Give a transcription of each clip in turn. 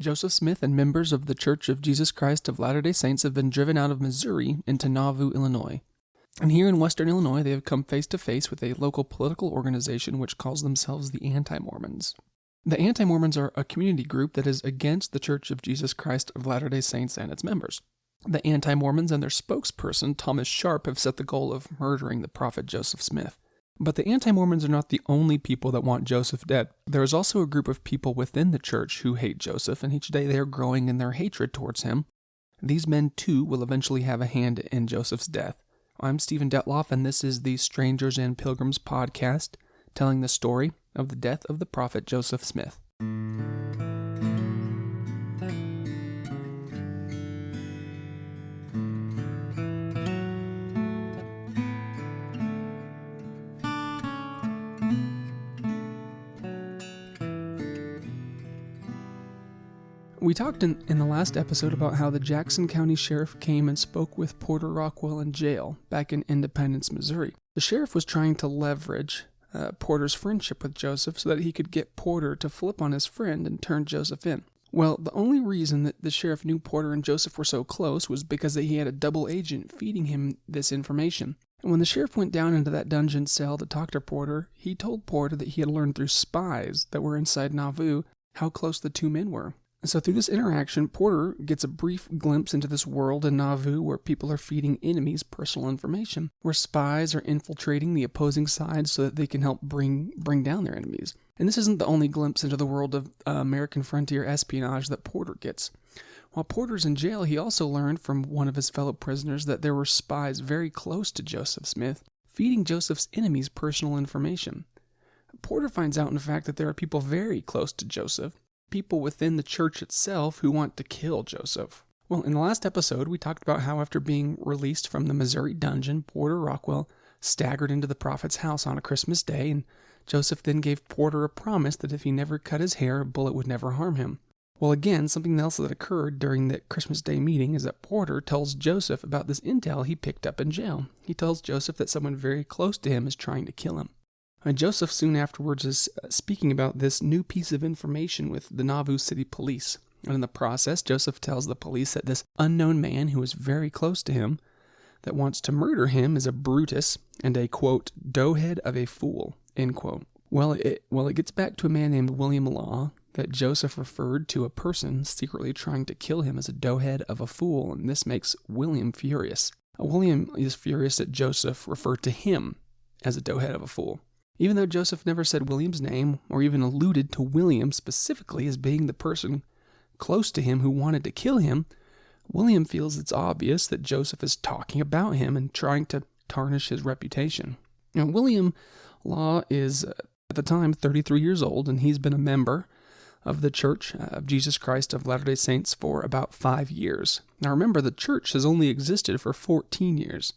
Joseph Smith and members of the Church of Jesus Christ of Latter-day Saints have been driven out of Missouri into Nauvoo, Illinois. And here in western Illinois, they have come face to face with a local political organization which calls themselves the Anti-Mormons. The Anti-Mormons are a community group that is against the Church of Jesus Christ of Latter-day Saints and its members. The Anti-Mormons and their spokesperson, Thomas Sharp, have set the goal of murdering the prophet Joseph Smith. But the Anti-Mormons are not the only people that want Joseph dead. There is also a group of people within the church who hate Joseph, and each day they are growing in their hatred towards him. These men, too, will eventually have a hand in Joseph's death. I'm Stephen Detloff, and this is the Strangers and Pilgrims podcast, telling the story of the death of the prophet Joseph Smith. We talked in the last episode about how the Jackson County Sheriff came and spoke with Porter Rockwell in jail back in Independence, Missouri. The sheriff was trying to leverage Porter's friendship with Joseph so that he could get Porter to flip on his friend and turn Joseph in. Well, the only reason that the sheriff knew Porter and Joseph were so close was because that he had a double agent feeding him this information. And when the sheriff went down into that dungeon cell to talk to Porter, he told Porter that he had learned through spies that were inside Nauvoo how close the two men were. So through this interaction, Porter gets a brief glimpse into this world in Nauvoo where people are feeding enemies personal information, where spies are infiltrating the opposing side so that they can help bring down their enemies. And this isn't the only glimpse into the world of American frontier espionage that Porter gets. While Porter's in jail, he also learned from one of his fellow prisoners that there were spies very close to Joseph Smith, feeding Joseph's enemies personal information. Porter finds out, in fact, that there are people very close to Joseph, people within the church itself who want to kill Joseph. Well, in the last episode, we talked about how after being released from the Missouri dungeon, Porter Rockwell staggered into the prophet's house on a Christmas day, and Joseph then gave Porter a promise that if he never cut his hair, a bullet would never harm him. Well, again, something else that occurred during the Christmas Day meeting is that Porter tells Joseph about this intel he picked up in jail. He tells Joseph that someone very close to him is trying to kill him. And Joseph soon afterwards is speaking about this new piece of information with the Nauvoo City Police. And in the process, Joseph tells the police that this unknown man who is very close to him, that wants to murder him, is a Brutus and a, quote, doughhead of a fool, end quote. Well, it gets back to a man named William Law, that Joseph referred to a person secretly trying to kill him as a doughhead of a fool, and this makes William furious. William is furious that Joseph referred to him as a doughhead of a fool. Even though Joseph never said William's name or even alluded to William specifically as being the person close to him who wanted to kill him, William feels it's obvious that Joseph is talking about him and trying to tarnish his reputation. Now, William Law is, at the time, 33 years old, and he's been a member of the Church of Jesus Christ of Latter-day Saints for about 5 years. Now remember, the church has only existed for 14 years.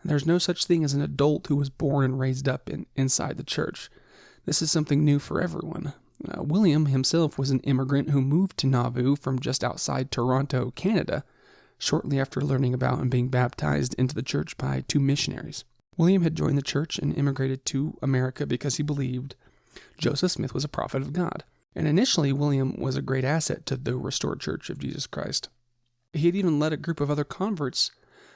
There's no such thing as an adult who was born and raised up inside the church. This is something new for everyone. William himself was an immigrant who moved to Nauvoo from just outside Toronto, Canada, shortly after learning about and being baptized into the church by 2 missionaries. William had joined the church and immigrated to America because he believed Joseph Smith was a prophet of God. And initially, William was a great asset to the restored Church of Jesus Christ. He had even led a group of other converts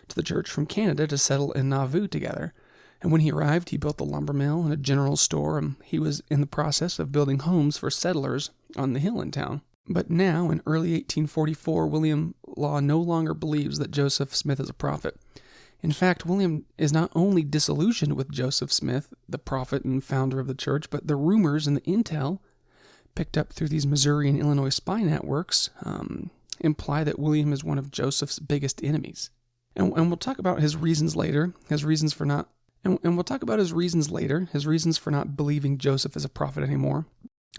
to the church from Canada to settle in Nauvoo together. And when he arrived, he built a lumber mill and a general store, and he was in the process of building homes for settlers on the hill in town. But now, in early 1844, William Law no longer believes that Joseph Smith is a prophet. In fact, William is not only disillusioned with Joseph Smith, the prophet and founder of the church, but the rumors and the intel picked up through these Missouri and Illinois spy networks imply that William is one of Joseph's biggest enemies. And we'll talk about his reasons later, his reasons for not believing Joseph as a prophet anymore,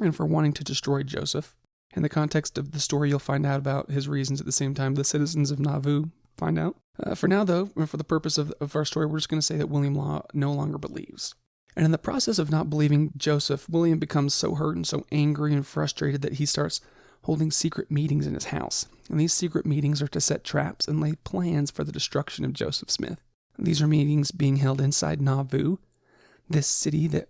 and for wanting to destroy Joseph. In the context of the story, you'll find out about his reasons at the same time the citizens of Nauvoo find out. For now, though, for the purpose of our story, we're just going to say that William Law no longer believes. And in the process of not believing Joseph, William becomes so hurt and so angry and frustrated that he starts holding secret meetings in his house. And these secret meetings are to set traps and lay plans for the destruction of Joseph Smith. These are meetings being held inside Nauvoo, this city that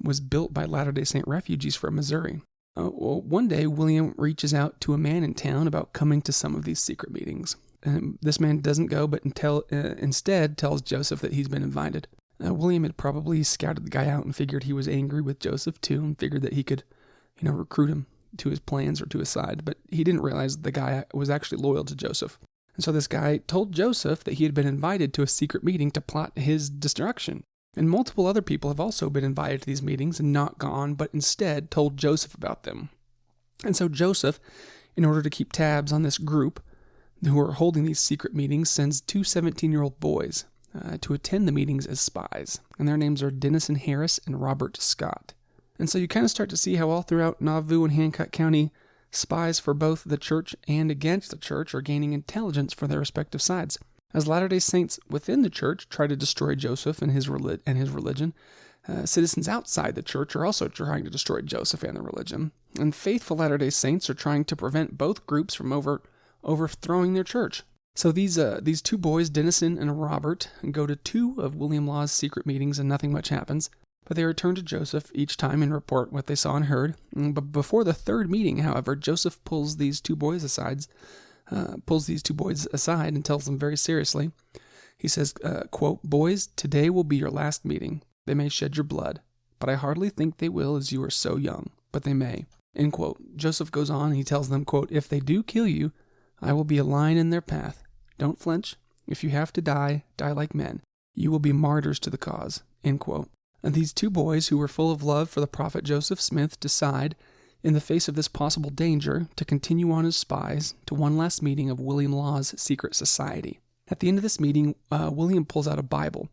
was built by Latter-day Saint refugees from Missouri. One day, William reaches out to a man in town about coming to some of these secret meetings. And this man doesn't go, but instead tells Joseph that he's been invited. William had probably scouted the guy out and figured he was angry with Joseph too, and figured that he could, recruit him to his plans or to his side. But he didn't realize the guy was actually loyal to Joseph. And so this guy told Joseph that he had been invited to a secret meeting to plot his destruction. And multiple other people have also been invited to these meetings and not gone, but instead told Joseph about them. And so Joseph, in order to keep tabs on this group who are holding these secret meetings, sends two 17-year-old boys to attend the meetings as spies. And their names are Denison Harris and Robert Scott. And so you kind of start to see how all throughout Nauvoo and Hancock County, spies for both the church and against the church are gaining intelligence for their respective sides. As Latter-day Saints within the church try to destroy Joseph and his religion, citizens outside the church are also trying to destroy Joseph and the religion. And faithful Latter-day Saints are trying to prevent both groups from overthrowing their church. So these two boys, Denison and Robert, go to two of William Law's secret meetings and nothing much happens. But they return to Joseph each time and report what they saw and heard. But before the third meeting, however, Joseph pulls these two boys aside and tells them very seriously. He says, quote, "Boys, today will be your last meeting. They may shed your blood, but I hardly think they will, as you are so young, but they may." End quote. Joseph goes on and he tells them, quote, "If they do kill you, I will be a line in their path. Don't flinch. If you have to die, die like men. You will be martyrs to the cause." End quote. And these two boys, who were full of love for the prophet Joseph Smith, decide, in the face of this possible danger, to continue on as spies to one last meeting of William Law's secret society. At the end of this meeting, William pulls out a Bible.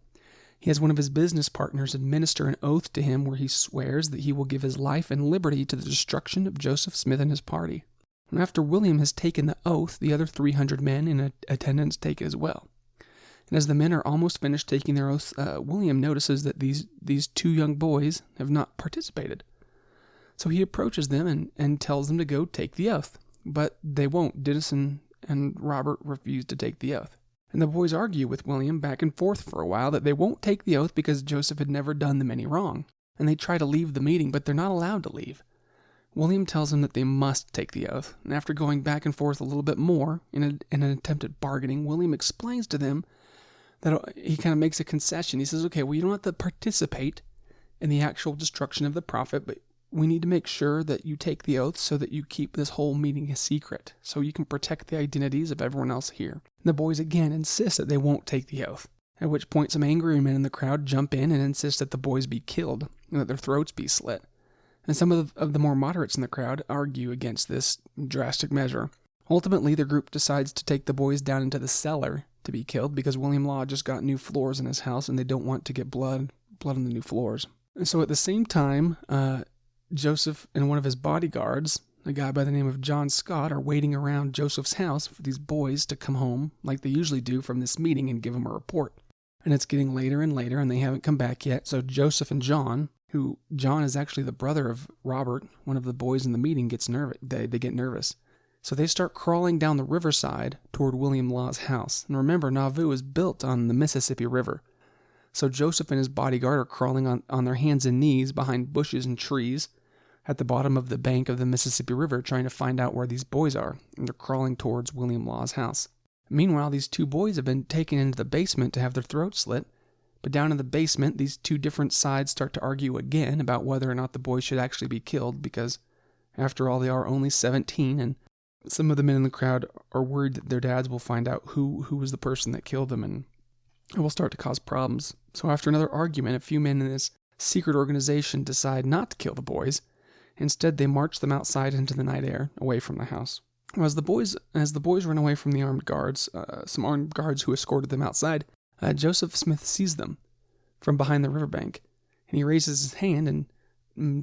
He has one of his business partners administer an oath to him where he swears that he will give his life and liberty to the destruction of Joseph Smith and his party. And after William has taken the oath, the other 300 men in attendance take it as well. And as the men are almost finished taking their oaths, William notices that these two young boys have not participated. So he approaches them and tells them to go take the oath. But they won't. Denison and Robert refuse to take the oath. And the boys argue with William back and forth for a while that they won't take the oath because Joseph had never done them any wrong. And they try to leave the meeting, but they're not allowed to leave. William tells them that they must take the oath. And after going back and forth a little bit more in an attempt at bargaining, William explains to them that he kind of makes a concession. He says, okay, well, you don't have to participate in the actual destruction of the prophet, but we need to make sure that you take the oath so that you keep this whole meeting a secret, so you can protect the identities of everyone else here. And the boys again insist that they won't take the oath, at which point some angry men in the crowd jump in and insist that the boys be killed and that their throats be slit. And some of the more moderates in the crowd argue against this drastic measure. Ultimately, the group decides to take the boys down into the cellar to be killed because William Law just got new floors in his house and they don't want to get blood on the new floors. And so at the same time, Joseph and one of his bodyguards, a guy by the name of John Scott, are waiting around Joseph's house for these boys to come home like they usually do from this meeting and give him a report. And it's getting later and later and they haven't come back yet. So Joseph and John, who John is actually the brother of Robert, one of the boys in the meeting, gets nervous. They get nervous. So they start crawling down the riverside toward William Law's house. And remember, Nauvoo is built on the Mississippi River. So Joseph and his bodyguard are crawling on their hands and knees behind bushes and trees at the bottom of the bank of the Mississippi River trying to find out where these boys are. And they're crawling towards William Law's house. Meanwhile, these two boys have been taken into the basement to have their throats slit. But down in the basement, these two different sides start to argue again about whether or not the boys should actually be killed because, after all, they are only 17 and some of the men in the crowd are worried that their dads will find out who was the person that killed them and it will start to cause problems. So after another argument, a few men in this secret organization decide not to kill the boys. Instead, they march them outside into the night air, away from the house. As the boys run away from the armed guards, some armed guards who escorted them outside, Joseph Smith sees them from behind the riverbank, and he raises his hand and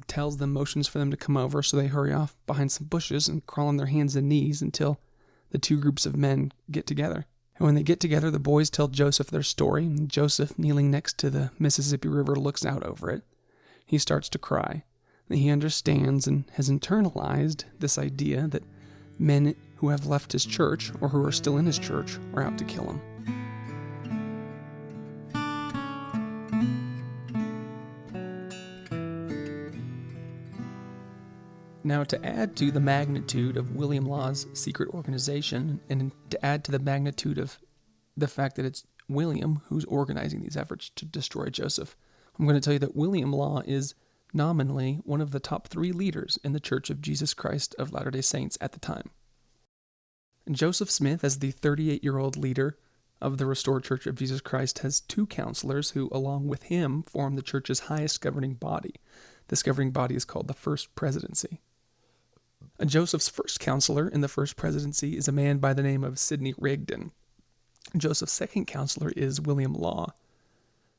tells them, motions for them to come over, so they hurry off behind some bushes and crawl on their hands and knees until the two groups of men get together. And when they get together, the boys tell Joseph their story, and Joseph, kneeling next to the Mississippi River, looks out over it. He starts to cry. He understands and has internalized this idea that men who have left his church or who are still in his church are out to kill him. Now, to add to the magnitude of William Law's secret organization, and to add to the magnitude of the fact that it's William who's organizing these efforts to destroy Joseph, I'm going to tell you that William Law is nominally one of the top 3 leaders in the Church of Jesus Christ of Latter-day Saints at the time. And Joseph Smith, as the 38-year-old leader of the Restored Church of Jesus Christ, has 2 counselors who, along with him, form the church's highest governing body. This governing body is called the First Presidency. And Joseph's first counselor in the First Presidency is a man by the name of Sidney Rigdon. Joseph's second counselor is William Law.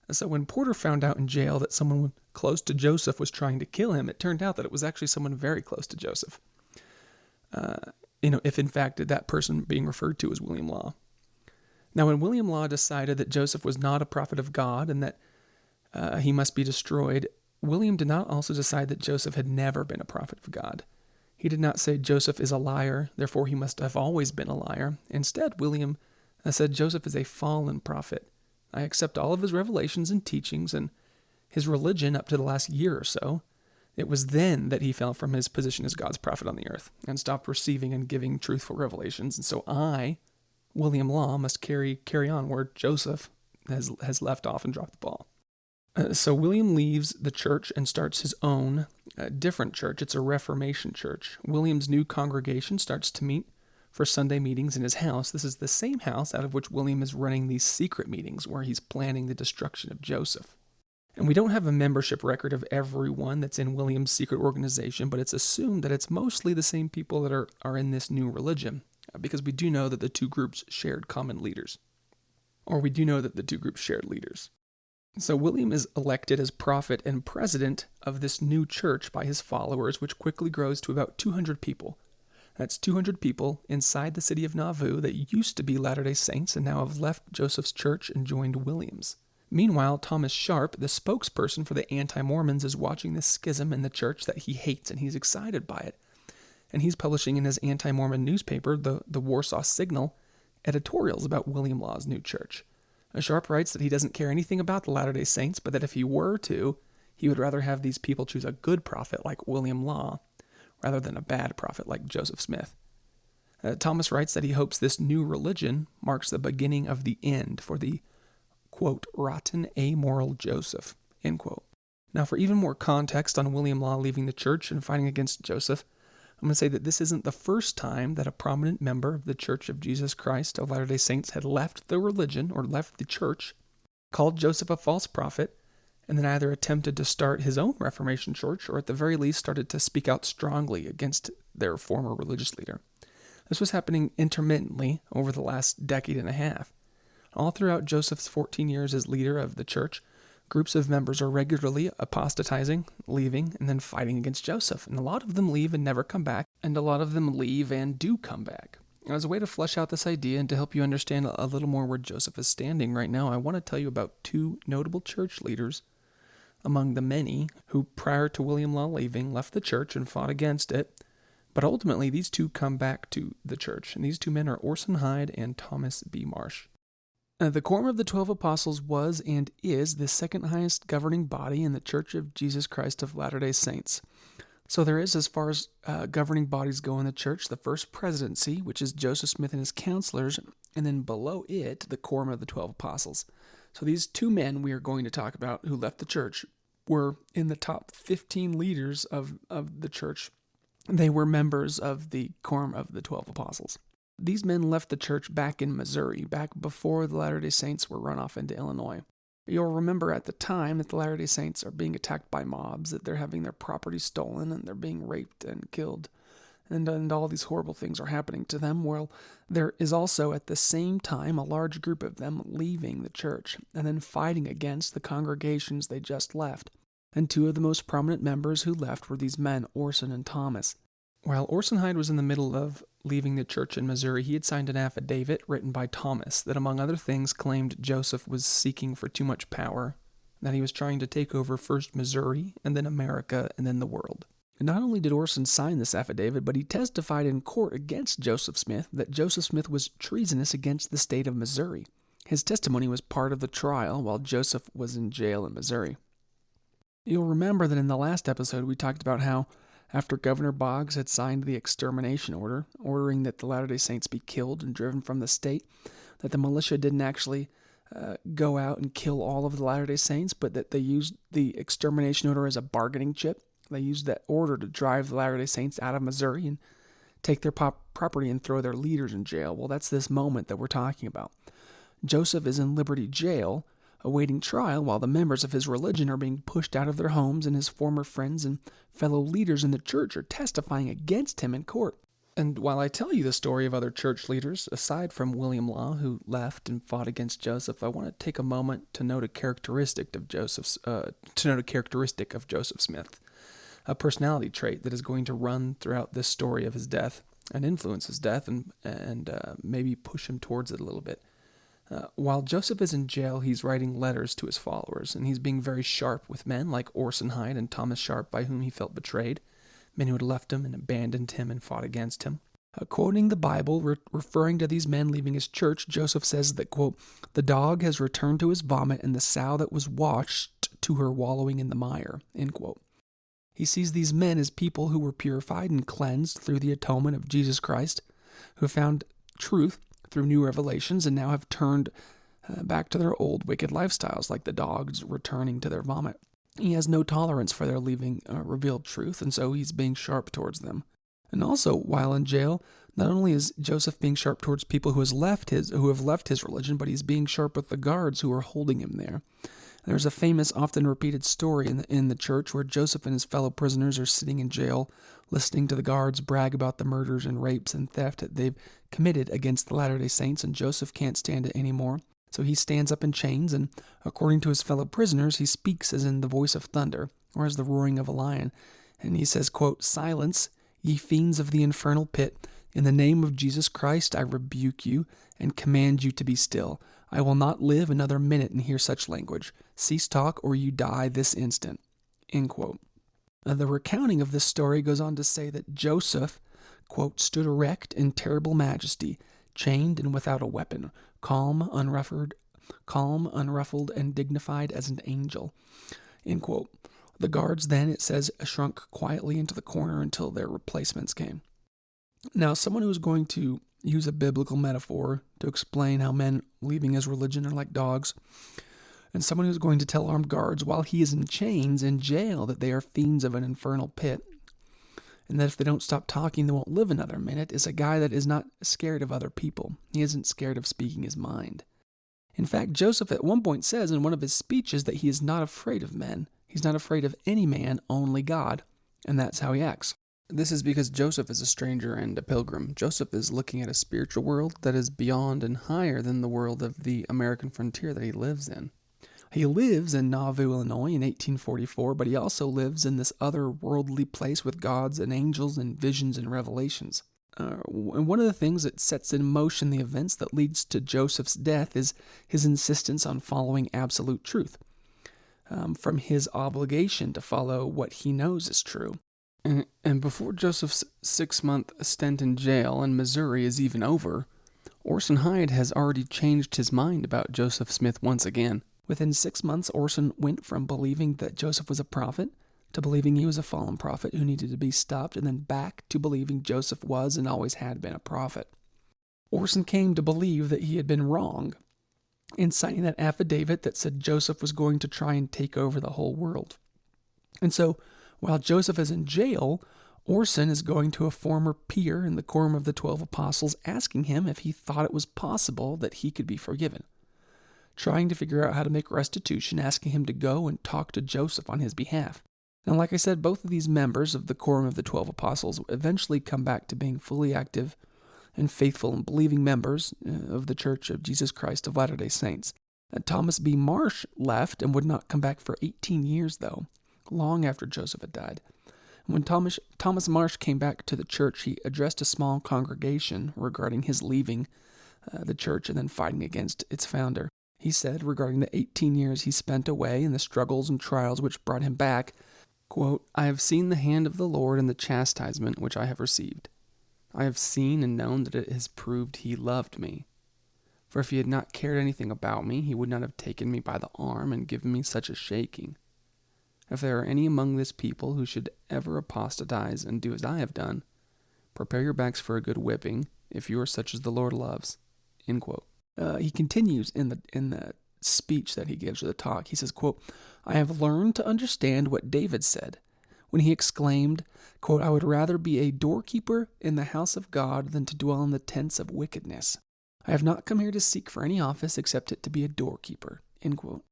And so when Porter found out in jail that someone close to Joseph was trying to kill him, it turned out that it was actually someone very close to Joseph. If in fact that person being referred to as William Law. Now, when William Law decided that Joseph was not a prophet of God and that he must be destroyed, William did not also decide that Joseph had never been a prophet of God. He did not say Joseph is a liar, therefore he must have always been a liar. Instead, William said Joseph is a fallen prophet. I accept all of his revelations and teachings and his religion up to the last year or so. It was then that he fell from his position as God's prophet on the earth and stopped receiving and giving truthful revelations. And so I, William Law, must carry on where Joseph has left off and dropped the ball. So William leaves the church and starts his own different church. It's a Reformation church. William's new congregation starts to meet for Sunday meetings in his house. This is the same house out of which William is running these secret meetings where he's planning the destruction of Joseph. And we don't have a membership record of everyone that's in William's secret organization, but it's assumed that it's mostly the same people that are in this new religion, because we do know that the 2 groups shared common leaders. Or we do know that the 2 groups shared leaders. So William is elected as prophet and president of this new church by his followers, which quickly grows to about 200 people. That's 200 people inside the city of Nauvoo that used to be Latter-day Saints and now have left Joseph's church and joined William's. Meanwhile, Thomas Sharp, the spokesperson for the Anti-Mormons, is watching this schism in the church that he hates, and he's excited by it. And he's publishing in his anti-Mormon newspaper, the Warsaw Signal, editorials about William Law's new church. Sharp writes that he doesn't care anything about the Latter-day Saints, but that if he were to, he would rather have these people choose a good prophet like William Law rather than a bad prophet like Joseph Smith. Thomas writes that he hopes this new religion marks the beginning of the end for the, quote, rotten, amoral Joseph, end quote. Now, for even more context on William Law leaving the church and fighting against Joseph, I'm going to say that this isn't the first time that a prominent member of the Church of Jesus Christ of Latter-day Saints had left the religion or left the church, called Joseph a false prophet, and then either attempted to start his own Reformation church or at the very least started to speak out strongly against their former religious leader. This was happening intermittently over the last decade and a half. All throughout Joseph's 14 years as leader of the church, groups of members are regularly apostatizing, leaving, and then fighting against Joseph. And a lot of them leave and never come back, and a lot of them leave and do come back. And as a way to flesh out this idea and to help you understand a little more where Joseph is standing right now, I want to tell you about 2 notable church leaders among the many who, prior to William Law leaving, left the church and fought against it. But ultimately, these 2 come back to the church, and these 2 men are Orson Hyde and Thomas B. Marsh. The Quorum of the 12 Apostles was and is the second highest governing body in the Church of Jesus Christ of Latter-day Saints. So there is, as far as governing bodies go in the church, the First Presidency, which is Joseph Smith and his counselors, and then below it, the Quorum of the 12 Apostles. So these 2 men we are going to talk about who left the church were in the top 15 leaders of the church. They were members of the Quorum of the 12 Apostles. These men left the church back in Missouri, back before the Latter-day Saints were run off into Illinois. You'll remember at the time that the Latter-day Saints are being attacked by mobs, that they're having their property stolen, and they're being raped and killed, and all these horrible things are happening to them. Well, there is also at the same time a large group of them leaving the church and then fighting against the congregations they just left. And 2 of the most prominent members who left were these men, Orson and Thomas. While Orson Hyde was in the middle of leaving the church in Missouri, he had signed an affidavit written by Thomas that, among other things, claimed Joseph was seeking for too much power, that he was trying to take over first Missouri, and then America, and then the world. And not only did Orson sign this affidavit, but he testified in court against Joseph Smith that Joseph Smith was treasonous against the state of Missouri. His testimony was part of the trial while Joseph was in jail in Missouri. You'll remember that in the last episode we talked about how After Governor Boggs had signed the extermination order, ordering that the Latter-day Saints be killed and driven from the state, that the militia didn't actually go out and kill all of the Latter-day Saints, but that they used the extermination order as a bargaining chip. They used that order to drive the Latter-day Saints out of Missouri and take their property and throw their leaders in jail. Well, that's this moment that we're talking about. Joseph is in Liberty Jail, awaiting trial, while the members of his religion are being pushed out of their homes, and his former friends and fellow leaders in the church are testifying against him in court. And while I tell you the story of other church leaders, aside from William Law, who left and fought against Joseph, I want to take a moment to note a characteristic of Joseph Smith, a personality trait that is going to run throughout this story of his death and influence his death and maybe push him towards it a little bit. While Joseph is in jail, he's writing letters to his followers, and he's being very sharp with men like Orson Hyde and Thomas Sharp, by whom he felt betrayed, men who had left him and abandoned him and fought against him. Quoting the Bible, referring to these men leaving his church, Joseph says that, quote, "The dog has returned to his vomit, and the sow that was washed to her wallowing in the mire," end quote. He sees these men as people who were purified and cleansed through the atonement of Jesus Christ, who have found truth through new revelations and now have turned back to their old wicked lifestyles, like the dogs returning to their vomit. He has no tolerance for their leaving revealed truth, and so he's being sharp towards them. And also, while in jail, not only is Joseph being sharp towards people who have left his religion, but he's being sharp with the guards who are holding him there. There's a famous, often repeated story in the church where Joseph and his fellow prisoners are sitting in jail, listening to the guards brag about the murders and rapes and theft that they've committed against the Latter-day Saints, and Joseph can't stand it anymore. So he stands up in chains, and according to his fellow prisoners, he speaks as in the voice of thunder, or as the roaring of a lion. And he says, quote, "Silence, ye fiends of the infernal pit. In the name of Jesus Christ, I rebuke you and command you to be still. I will not live another minute and hear such language. Cease talk, or you die this instant." End quote. The recounting of this story goes on to say that Joseph, quote, "stood erect in terrible majesty, chained and without a weapon, calm, unruffled, and dignified as an angel," end quote. The guards then, it says, shrunk quietly into the corner until their replacements came. Now, someone who's going to use a biblical metaphor to explain how men leaving his religion are like dogs, and someone who's going to tell armed guards while he is in chains in jail that they are fiends of an infernal pit, and that if they don't stop talking, they won't live another minute, is a guy that is not scared of other people. He isn't scared of speaking his mind. In fact, Joseph at one point says in one of his speeches that he is not afraid of men. He's not afraid of any man, only God, and that's how he acts. This is because Joseph is a stranger and a pilgrim. Joseph is looking at a spiritual world that is beyond and higher than the world of the American frontier that he lives in. He lives in Nauvoo, Illinois in 1844, but he also lives in this other worldly place with gods and angels and visions and revelations. And one of the things that sets in motion the events that leads to Joseph's death is his insistence on following absolute truth, from his obligation to follow what he knows is true. And before Joseph's 6-month stint in jail in Missouri is even over, Orson Hyde has already changed his mind about Joseph Smith once again. Within 6 months, Orson went from believing that Joseph was a prophet to believing he was a fallen prophet who needed to be stopped, and then back to believing Joseph was and always had been a prophet. Orson came to believe that he had been wrong in signing that affidavit that said Joseph was going to try and take over the whole world. And so, while Joseph is in jail, Orson is going to a former peer in the Quorum of the 12 Apostles, asking him if he thought it was possible that he could be forgiven. Trying to figure out how to make restitution, asking him to go and talk to Joseph on his behalf. Now, like I said, both of these members of the Quorum of the 12 Apostles eventually come back to being fully active and faithful and believing members of the Church of Jesus Christ of Latter-day Saints. Thomas B. Marsh left and would not come back for 18 years, though, long after Joseph had died. When Thomas Marsh came back to the church, he addressed a small congregation regarding his leaving the church and then fighting against its founder. He said, regarding the 18 years he spent away and the struggles and trials which brought him back, quote, "I have seen the hand of the Lord in the chastisement which I have received. I have seen and known that it has proved he loved me. For if he had not cared anything about me, he would not have taken me by the arm and given me such a shaking. If there are any among this people who should ever apostatize and do as I have done, prepare your backs for a good whipping, if you are such as the Lord loves." End quote. He continues in the speech that he gives, or the talk. He says, quote, "I have learned to understand what David said when he exclaimed, quote, 'I would rather be a doorkeeper in the house of God than to dwell in the tents of wickedness. I have not come here to seek for any office except it to be a doorkeeper.'" End quote.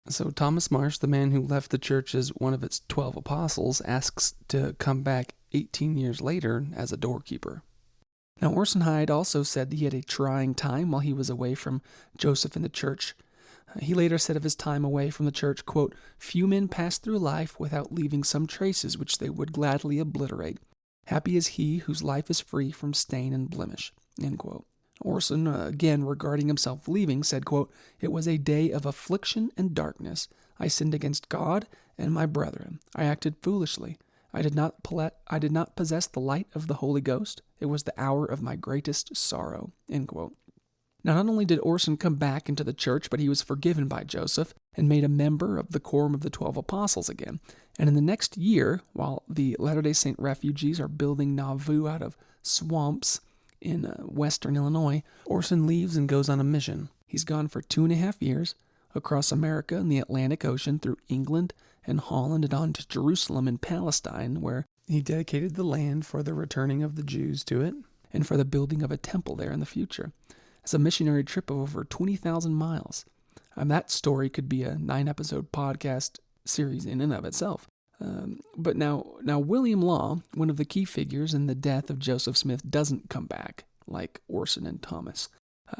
So Thomas Marsh, the man who left the church as one of its 12 apostles, asks to come back 18 years later as a doorkeeper. Now, Orson Hyde also said that he had a trying time while he was away from Joseph in the church. He later said of his time away from the church, quote, "Few men pass through life without leaving some traces which they would gladly obliterate. Happy is he whose life is free from stain and blemish." End quote. Orson, again regarding himself leaving, said, quote, "It was a day of affliction and darkness. I sinned against God and my brethren. I acted foolishly. I did not possess the light of the Holy Ghost. It was the hour of my greatest sorrow." End quote. Now, not only did Orson come back into the church, but he was forgiven by Joseph and made a member of the quorum of the 12 apostles again. And in the next year, while the Latter-day Saint refugees are building Nauvoo out of swamps in western Illinois, Orson leaves and goes on a mission. He's gone for 2.5 years across America and the Atlantic Ocean through England and Holland and on to Jerusalem and Palestine, where he dedicated the land for the returning of the Jews to it and for the building of a temple there in the future. It's a missionary trip of over 20,000 miles. That story could be a 9-episode podcast series in and of itself. But now William Law, one of the key figures in the death of Joseph Smith, doesn't come back like Orson and Thomas.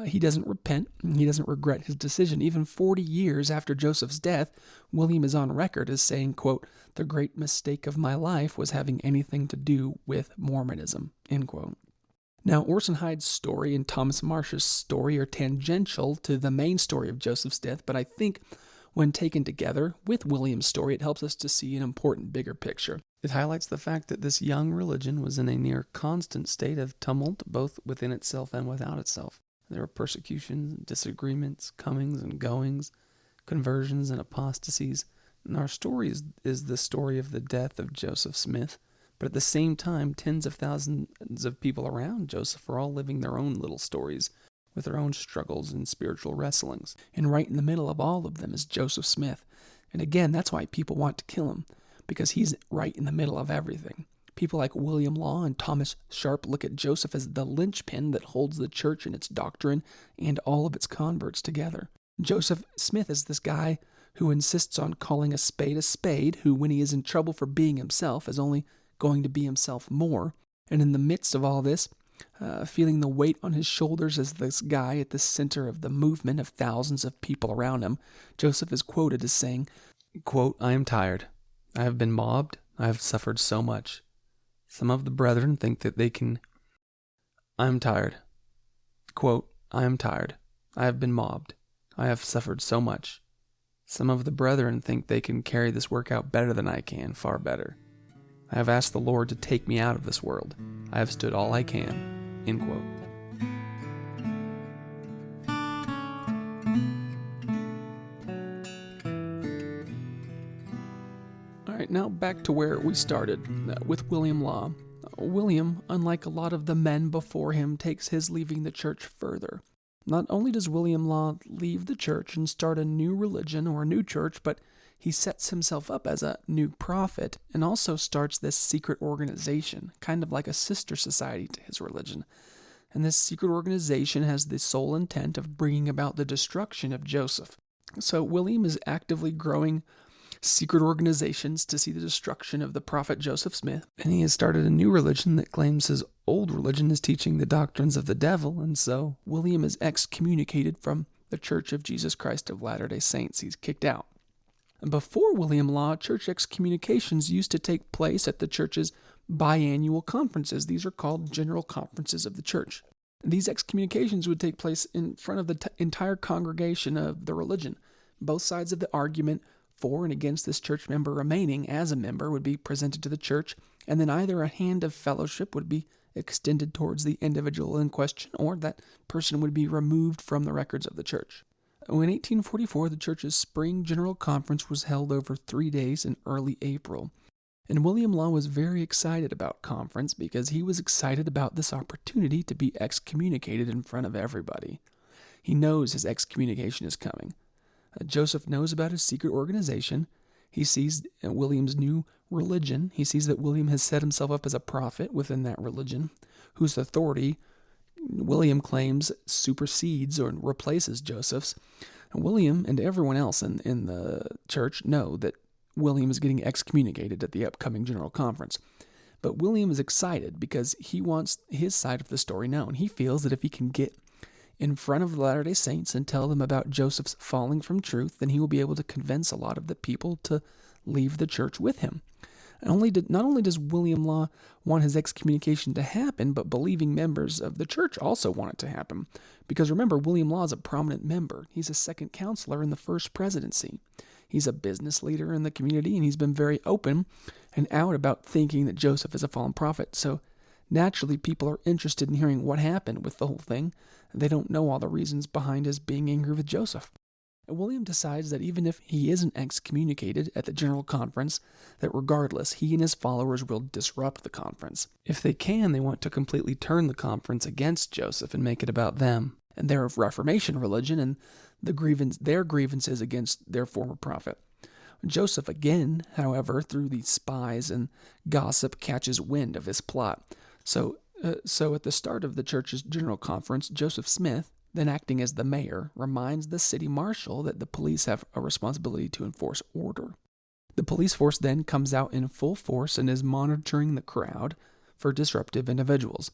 He doesn't repent. He doesn't regret his decision. Even 40 years after Joseph's death, William is on record as saying, quote, "The great mistake of my life was having anything to do with Mormonism." End quote. Now, Orson Hyde's story and Thomas Marsh's story are tangential to the main story of Joseph's death, but I think when taken together with William's story, it helps us to see an important bigger picture. It highlights the fact that this young religion was in a near constant state of tumult, both within itself and without itself. There were persecutions, disagreements, comings and goings, conversions and apostasies. And our story is the story of the death of Joseph Smith. But at the same time, tens of thousands of people around Joseph are all living their own little stories with their own struggles and spiritual wrestlings. And right in the middle of all of them is Joseph Smith. And again, that's why people want to kill him, because he's right in the middle of everything. People like William Law and Thomas Sharp look at Joseph as the linchpin that holds the church and its doctrine and all of its converts together. Joseph Smith is this guy who insists on calling a spade, who, when he is in trouble for being himself, is only going to be himself more. And in the midst of all this, feeling the weight on his shoulders as this guy at the center of the movement of thousands of people around him, Joseph is quoted as saying, quote, "I am tired. I have been mobbed. I have suffered so much. Some of the brethren think that they can... I am tired. Quote, I am tired. I have been mobbed. I have suffered so much. Some of the brethren think they can carry this work out better than I can, far better. I have asked the Lord to take me out of this world. I have stood all I can." End quote. All right, now back to where we started, with William Law. William, unlike a lot of the men before him, takes his leaving the church further. Not only does William Law leave the church and start a new religion or a new church, but he sets himself up as a new prophet and also starts this secret organization, kind of like a sister society to his religion. And this secret organization has the sole intent of bringing about the destruction of Joseph. So William is actively growing secret organizations to see the destruction of the prophet Joseph Smith, and he has started a new religion that claims his old religion is teaching the doctrines of the devil, and so William is excommunicated from the Church of Jesus Christ of Latter-day Saints. He's kicked out. Before William Law, church excommunications used to take place at the church's biannual conferences. These are called general conferences of the church. These excommunications would take place in front of the entire congregation of the religion. Both sides of the argument for and against this church member remaining as a member would be presented to the church, and then either a hand of fellowship would be extended towards the individual in question, or that person would be removed from the records of the church. In 1844, the church's spring general conference was held over 3 days in early April. And William Law was very excited about conference because he was excited about this opportunity to be excommunicated in front of everybody. He knows his excommunication is coming. Joseph knows about his secret organization. He sees William's new religion. He sees that William has set himself up as a prophet within that religion, whose authority William claims supersedes or replaces Joseph's. And William and everyone else in the church know that William is getting excommunicated at the upcoming general conference. But William is excited because he wants his side of the story known. He feels that if he can get in front of the Latter-day Saints and tell them about Joseph's falling from truth, then he will be able to convince a lot of the people to leave the church with him. And not only does William Law want his excommunication to happen, but believing members of the church also want it to happen. Because remember, William Law is a prominent member. He's a second counselor in the first presidency. He's a business leader in the community, and he's been very open and out about thinking that Joseph is a fallen prophet. So naturally, people are interested in hearing what happened with the whole thing. They don't know all the reasons behind his being angry with Joseph. And William decides that even if he isn't excommunicated at the general conference, that regardless, he and his followers will disrupt the conference. If they can, they want to completely turn the conference against Joseph and make it about them and their Reformation religion and their grievances against their former prophet. Joseph again, however, through these spies and gossip, catches wind of this plot. So at the start of the church's general conference, Joseph Smith, then acting as the mayor, reminds the city marshal that the police have a responsibility to enforce order. The police force then comes out in full force and is monitoring the crowd for disruptive individuals.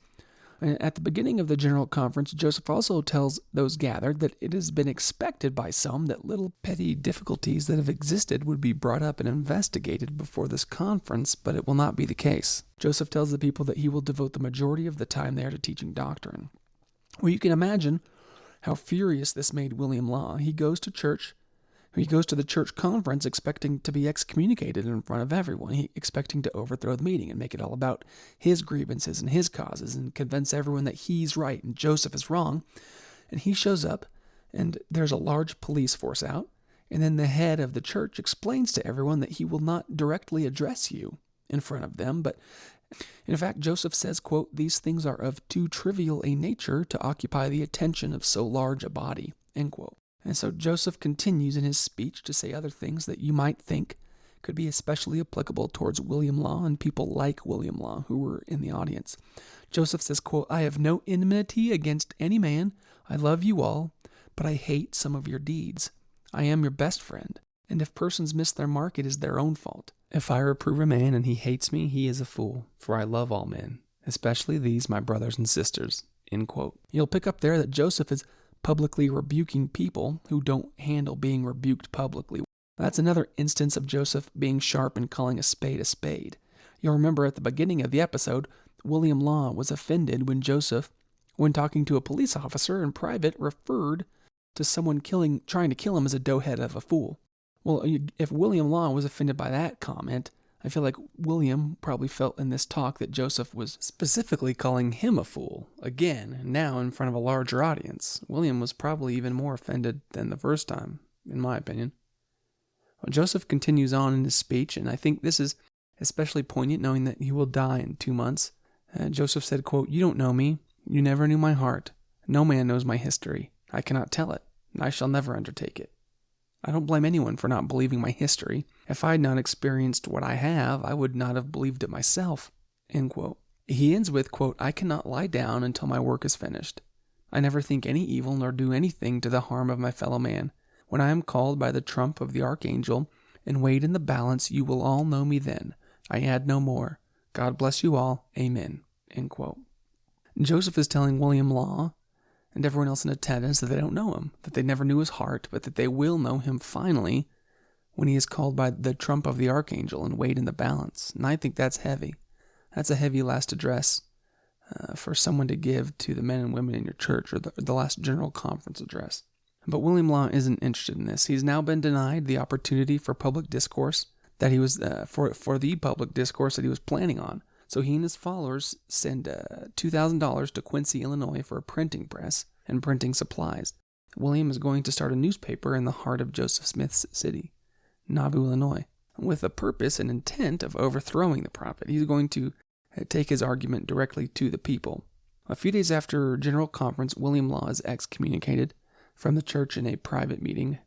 At the beginning of the general conference, Joseph also tells those gathered that it has been expected by some that little petty difficulties that have existed would be brought up and investigated before this conference, but it will not be the case. Joseph tells the people that he will devote the majority of the time there to teaching doctrine. Well, you can imagine how furious this made William Law. He goes to the church conference expecting to be excommunicated in front of everyone, expecting to overthrow the meeting and make it all about his grievances and his causes and convince everyone that he's right and Joseph is wrong. And he shows up, and there's a large police force out, and then the head of the church explains to everyone that he will not directly address you in front of them, but in fact, Joseph says, quote, "These things are of too trivial a nature to occupy the attention of so large a body," end quote. And so Joseph continues in his speech to say other things that you might think could be especially applicable towards William Law and people like William Law who were in the audience. Joseph says, quote, "I have no enmity against any man. I love you all, but I hate some of your deeds. I am your best friend, and if persons miss their mark, it is their own fault. If I reprove a man and he hates me, he is a fool, for I love all men, especially these my brothers and sisters," end quote. You'll pick up there that Joseph is publicly rebuking people who don't handle being rebuked publicly. That's another instance of Joseph being sharp and calling a spade a spade. You'll remember at the beginning of the episode, William Law was offended when Joseph, when talking to a police officer in private, referred to someone trying to kill him as a doughhead of a fool. Well, if William Law was offended by that comment, I feel like William probably felt in this talk that Joseph was specifically calling him a fool. Again, now in front of a larger audience. William was probably even more offended than the first time, in my opinion. Well, Joseph continues on in his speech, and I think this is especially poignant knowing that he will die in 2 months. Joseph said, quote, "You don't know me. You never knew my heart. No man knows my history. I cannot tell it, and I shall never undertake it. I don't blame anyone for not believing my history. If I had not experienced what I have, I would not have believed it myself," end quote. He ends with, quote, "I cannot lie down until my work is finished. I never think any evil nor do anything to the harm of my fellow man. When I am called by the trump of the archangel and weighed in the balance, you will all know me then. I add no more. God bless you all. Amen," end quote. Joseph is telling William Law and everyone else in attendance that they don't know him, that they never knew his heart, but that they will know him finally when he is called by the trump of the archangel and weighed in the balance. And I think that's heavy. That's a heavy last address for someone to give to the men and women in your church, or the last general conference address. But William Law isn't interested in this. He's now been denied the opportunity for public discourse that he was for the public discourse that he was planning on. So he and his followers send $2,000 to Quincy, Illinois for a printing press and printing supplies. William is going to start a newspaper in the heart of Joseph Smith's city, Nauvoo, Illinois, with the purpose and intent of overthrowing the prophet. He's going to take his argument directly to the people. A few days after General Conference, William Law is excommunicated from the church in a private meeting,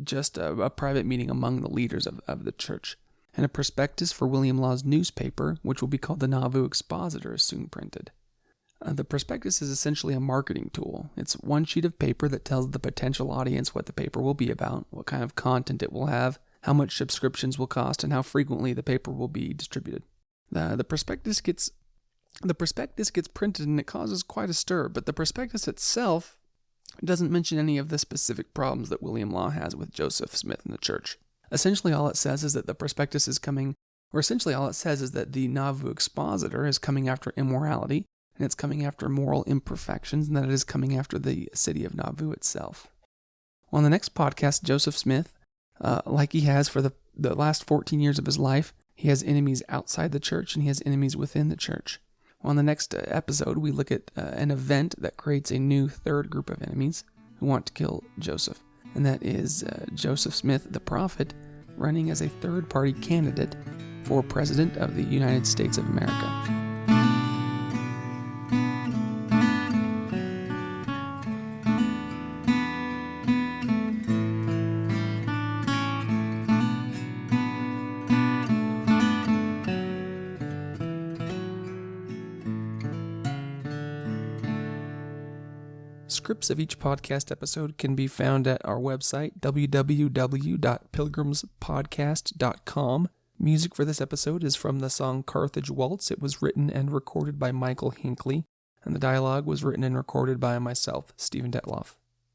just a private meeting among the leaders of the church. And a prospectus for William Law's newspaper, which will be called the Nauvoo Expositor, is soon printed. The prospectus is essentially a marketing tool. It's one sheet of paper that tells the potential audience what the paper will be about, what kind of content it will have, how much subscriptions will cost, and how frequently the paper will be distributed. The prospectus gets printed and it causes quite a stir, but the prospectus itself doesn't mention any of the specific problems that William Law has with Joseph Smith and the church. Essentially all it says is that the prospectus is coming, or essentially all it says is that the Nauvoo Expositor is coming after immorality, and it's coming after moral imperfections, and that it is coming after the city of Nauvoo itself. On the next podcast, Joseph Smith, like he has for the last 14 years of his life, he has enemies outside the church and he has enemies within the church. On the next episode, we look at an event that creates a new third group of enemies who want to kill Joseph, and that is Joseph Smith, the prophet, running as a third-party candidate for President of the United States of America. Scripts of each podcast episode can be found at our website, www.pilgrimspodcast.com. Music for this episode is from the song Carthage Waltz. It was written and recorded by Michael Hinckley, and the dialogue was written and recorded by myself, Stephen Detloff.